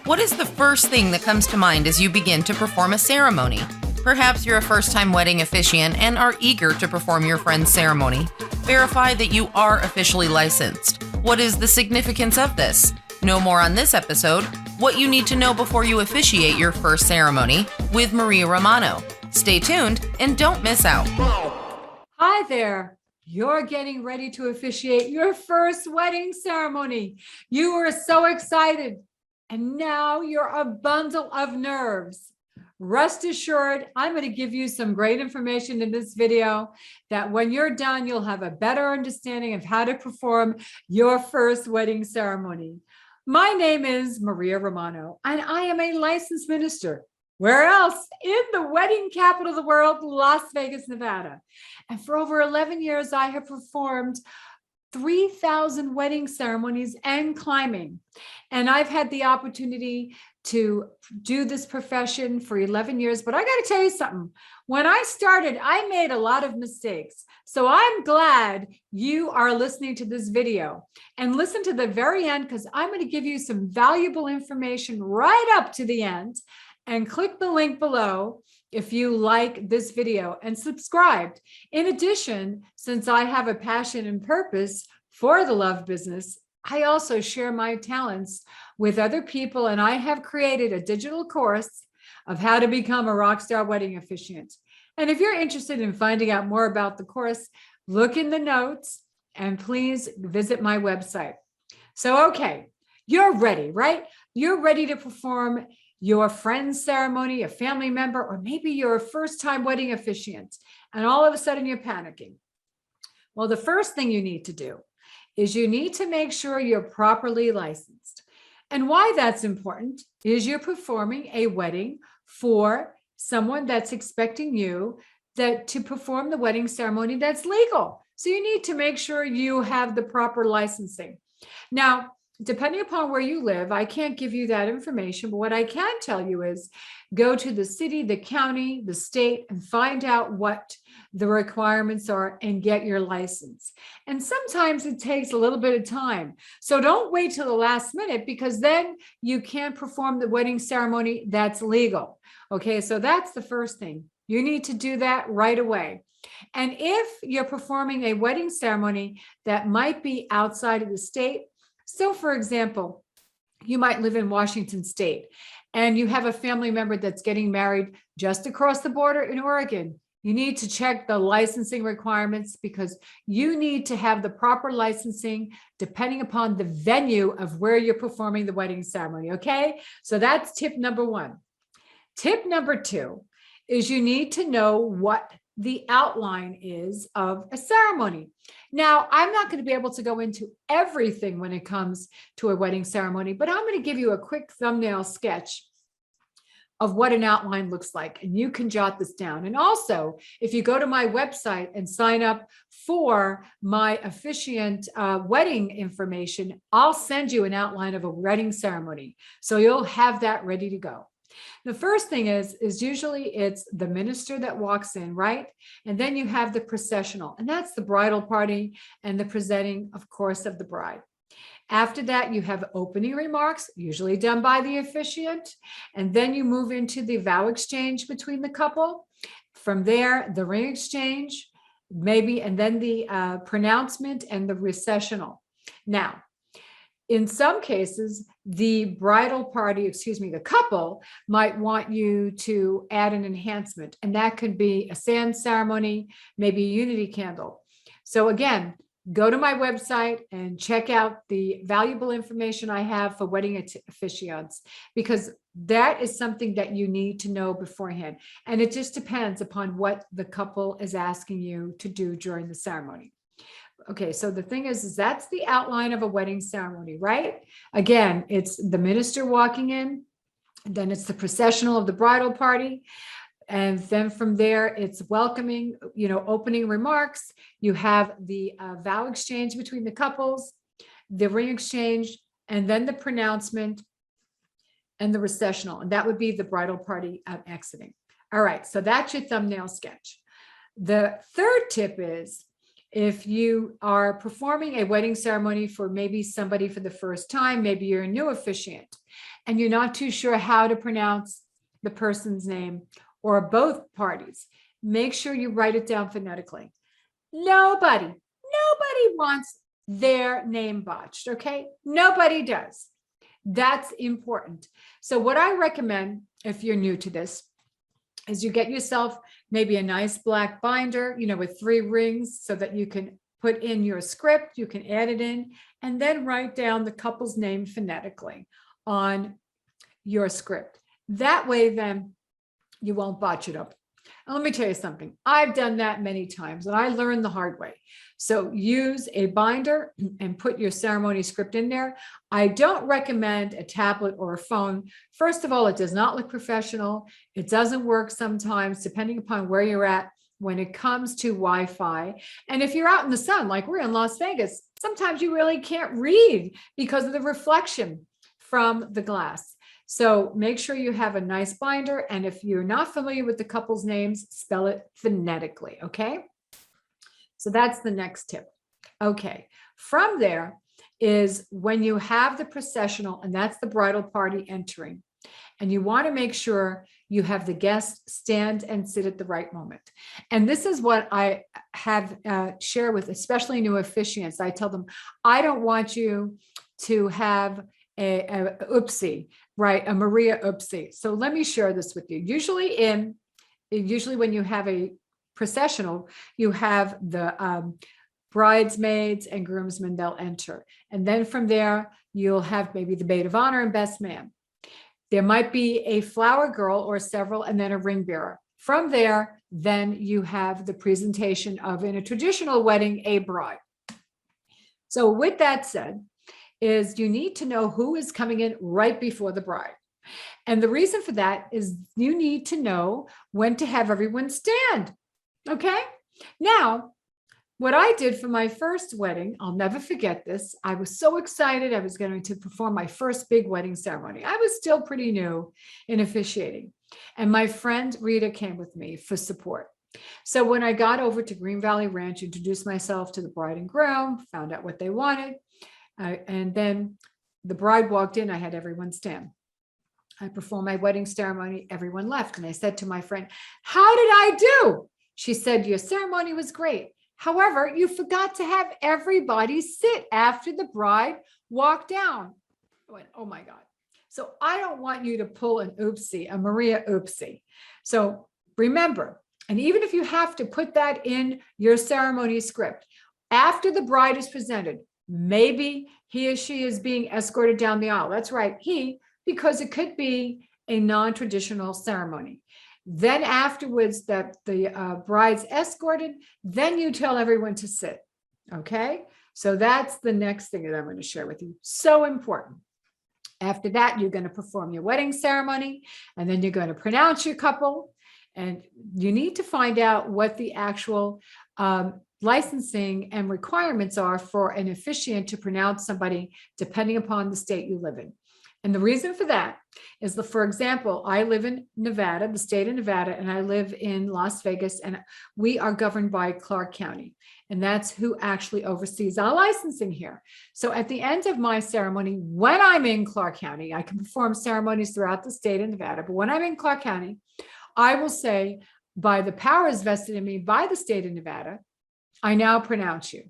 What is the first thing that comes to mind as you begin to perform a ceremony? Perhaps you're a first-time wedding officiant and are eager to perform your friend's ceremony. Verify that you are officially licensed. What is the significance of this? Know more on this episode, What You Need to Know Before You Officiate Your First Ceremony, with Maria Romano. Stay tuned and don't miss out. Hi there. You're getting ready to officiate your first wedding ceremony. You are so excited, and now you're a bundle of nerves. Rest assured, I'm going to give you some great information in this video that when you're done, you'll have a better understanding of how to perform your first wedding ceremony. My name is Maria Romano, and I am a licensed minister. Where else? In the wedding capital of the world, Las Vegas, Nevada. And for over 11 years, I have performed 3,000 wedding ceremonies and climbing. And I've had the opportunity to do this profession for 11 years. But I got to tell you something. When I started, I made a lot of mistakes. So I'm glad you are listening to this video. And listen to the very end, because I'm going to give you some valuable information right up to the end. And click the link below if you like this video and subscribe. In addition, since I have a passion and purpose for the love business, I also share my talents with other people, and I have created a digital course of how to become a rock star wedding officiant. And if you're interested in finding out more about the course, look in the notes and please visit my website. So, okay, you're ready, right? You're ready to perform your friend's ceremony, a family member, or maybe you're a first-time wedding officiant, and all of a sudden you're panicking. Well, the first thing you need to do is you need to make sure you're properly licensed. And why that's important is you're performing a wedding for someone that's expecting you to perform the wedding ceremony that's legal. So you need to make sure you have the proper licensing. Now, depending upon where you live, I can't give you that information, but what I can tell you is go to the city, the county, the state, and find out what the requirements are and get your license. And sometimes it takes a little bit of time. So don't wait till the last minute, because then you can't perform the wedding ceremony that's legal. Okay, so that's the first thing. You need to do that right away. And if you're performing a wedding ceremony that might be outside of the state, so for example, you might live in Washington State and you have a family member that's getting married just across the border in Oregon. You need to check the licensing requirements, because you need to have the proper licensing depending upon the venue of where you're performing the wedding ceremony. Okay, so that's tip number one. Tip number two is you need to know what the outline is of a ceremony. Now, I'm not going to be able to go into everything when it comes to a wedding ceremony, but I'm going to give you a quick thumbnail sketch of what an outline looks like, and you can jot this down. And also, if you go to my website and sign up for my officiant wedding information, I'll send you an outline of a wedding ceremony. So you'll have that ready to go. The first thing is usually it's the minister that walks in, right? And then you have the processional, and that's the bridal party and the presenting, of course, of the bride. After that, you have opening remarks, usually done by the officiant, and then you move into the vow exchange between the couple. From there, the ring exchange, maybe, and then the pronouncement and the recessional. Now, in some cases, the bridal party, the couple might want you to add an enhancement, and that could be a sand ceremony, maybe a unity candle. So again, go to my website and check out the valuable information I have for wedding officiants, because that is something that you need to know beforehand. And it just depends upon what the couple is asking you to do during the ceremony. Okay, so the thing is that's the outline of a wedding ceremony, right? Again, it's the minister walking in, then it's the processional of the bridal party. And then from there, it's welcoming, opening remarks. You have the vow exchange between the couples, the ring exchange, and then the pronouncement and the recessional. And that would be the bridal party exiting. All right, so that's your thumbnail sketch. The third tip is If you are performing a wedding ceremony for maybe somebody for the first time, maybe you're a new officiant and you're not too sure how to pronounce the person's name or both parties, make sure you write it down phonetically. Nobody wants their name botched, okay? Nobody does. That's important. So what I recommend, if you're new to this, is you get yourself maybe a nice black binder, with 3 rings so that you can put in your script, you can add it in, and then write down the couple's name phonetically on your script. That way, then you won't botch it up. And let me tell you something. I've done that many times and I learned the hard way. So use a binder and put your ceremony script in there. I don't recommend a tablet or a phone. First of all, it does not look professional. It doesn't work sometimes, depending upon where you're at when it comes to Wi-Fi. And if you're out in the sun, like we're in Las Vegas, sometimes you really can't read because of the reflection from the glass. So make sure you have a nice binder. And if you're not familiar with the couple's names, spell it phonetically. Okay. So that's the next tip. Okay. From there is when you have the processional, and that's the bridal party entering, and you want to make sure you have the guests stand and sit at the right moment. And this is what I have share with, especially new officiants. I tell them, I don't want you to have a oopsie, right? A Maria oopsie. So let me share this with you. Usually when you have a processional, you have the bridesmaids and groomsmen, they'll enter. And then from there, you'll have maybe the maid of honor and best man. There might be a flower girl or several, and then a ring bearer. From there, then you have the presentation of, in a traditional wedding, a bride. So with that said, is you need to know who is coming in right before the bride. And the reason for that is you need to know when to have everyone stand. Okay. Now, what I did for my first wedding, I'll never forget this. I was so excited. I was going to perform my first big wedding ceremony. I was still pretty new in officiating. And my friend Rita came with me for support. So when I got over to Green Valley Ranch, introduced myself to the bride and groom, found out what they wanted. And then the bride walked in, I had everyone stand. I performed my wedding ceremony, everyone left. And I said to my friend, how did I do? She said, your ceremony was great. However, you forgot to have everybody sit after the bride walked down. I went, oh my God. So I don't want you to pull an oopsie, a Maria oopsie. So remember, and even if you have to put that in your ceremony script, after the bride is presented, maybe he or she is being escorted down the aisle. That's right, because it could be a non-traditional ceremony. Then afterwards that the bride's escorted, then you tell everyone to sit. Okay, so that's the next thing that I'm going to share with you. So important. After that, you're going to perform your wedding ceremony, and then you're going to pronounce your couple. And you need to find out what the actual licensing and requirements are for an officiant to pronounce somebody, depending upon the state you live in. And the reason for that is for example, I live in Nevada, the state of Nevada, and I live in Las Vegas, and we are governed by Clark County. And that's who actually oversees our licensing here. So at the end of my ceremony, when I'm in Clark County, I can perform ceremonies throughout the state of Nevada, but when I'm in Clark County, I will say, by the powers vested in me by the state of Nevada, I now pronounce you.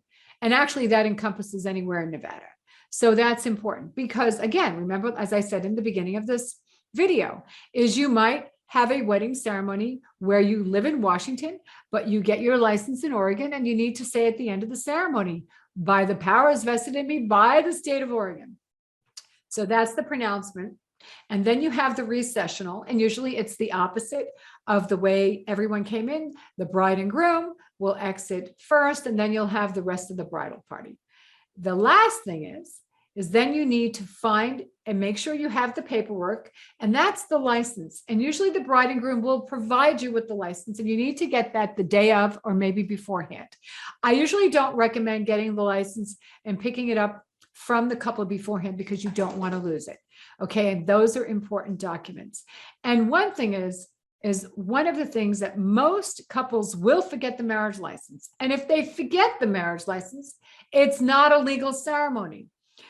And actually that encompasses anywhere in Nevada. So that's important because, again, remember, as I said in the beginning of this video, is you might have a wedding ceremony where you live in Washington, but you get your license in Oregon, and you need to say at the end of the ceremony, by the powers vested in me by the state of Oregon. So that's the pronouncement. And then you have the recessional, and usually it's the opposite of the way everyone came in. The bride and groom will exit first, and then you'll have the rest of the bridal party. The last thing is then you need to find and make sure you have the paperwork, and that's the license. And usually the bride and groom will provide you with the license, and you need to get that the day of or maybe beforehand. I usually don't recommend getting the license and picking it up from the couple beforehand because you don't want to lose it. Okay, and those are important documents. And one thing is is one of the things that most couples will forget the marriage license. And if they forget the marriage license, it's not a legal ceremony.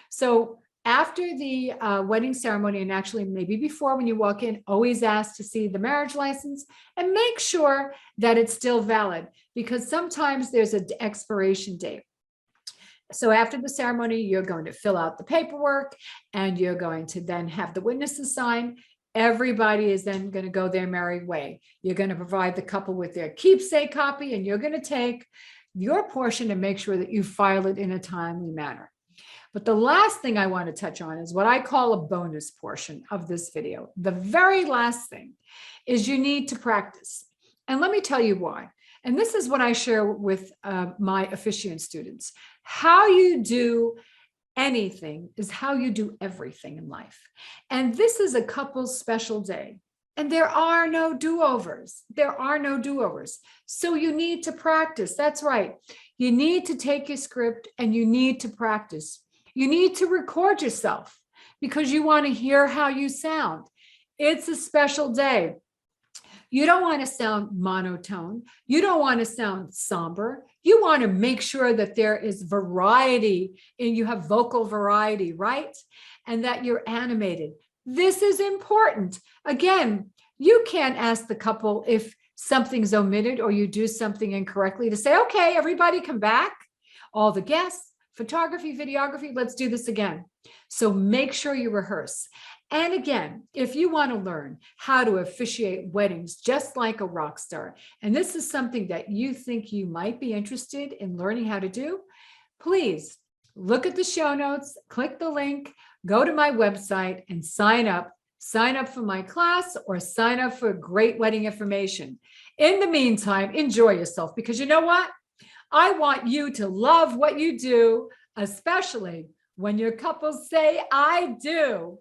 So after the wedding ceremony, and actually maybe before when you walk in, always ask to see the marriage license and make sure that it's still valid, because sometimes there's an expiration date. So after the ceremony, you're going to fill out the paperwork and you're going to then have the witnesses sign. Everybody is then going to go their merry way. You're going to provide the couple with their keepsake copy, and you're going to take your portion and make sure that you file it in a timely manner. But the last thing I want to touch on is what I call a bonus portion of this video. The very last thing is you need to practice. And let me tell you why. And this is what I share with my officiant students. How you do anything is how you do everything in life. And this is a couple's special day. And there are no do-overs. There are no do-overs. So you need to practice. That's right. You need to take your script and you need to practice. You need to record yourself because you want to hear how you sound. It's a special day. You don't want to sound monotone. You don't want to sound somber. You want to make sure that there is variety and you have vocal variety, right? And that you're animated. This is important. Again, you can't ask the couple if something's omitted or you do something incorrectly to say, okay, everybody come back. All the guests, photography, videography, let's do this again. So make sure you rehearse. And again, if you want to learn how to officiate weddings just like a rock star, and this is something that you think you might be interested in learning how to do, please look at the show notes, click the link, go to my website and sign up. Sign up for my class or sign up for great wedding information. In the meantime, enjoy yourself, because you know what? I want you to love what you do, especially when your couples say, I do.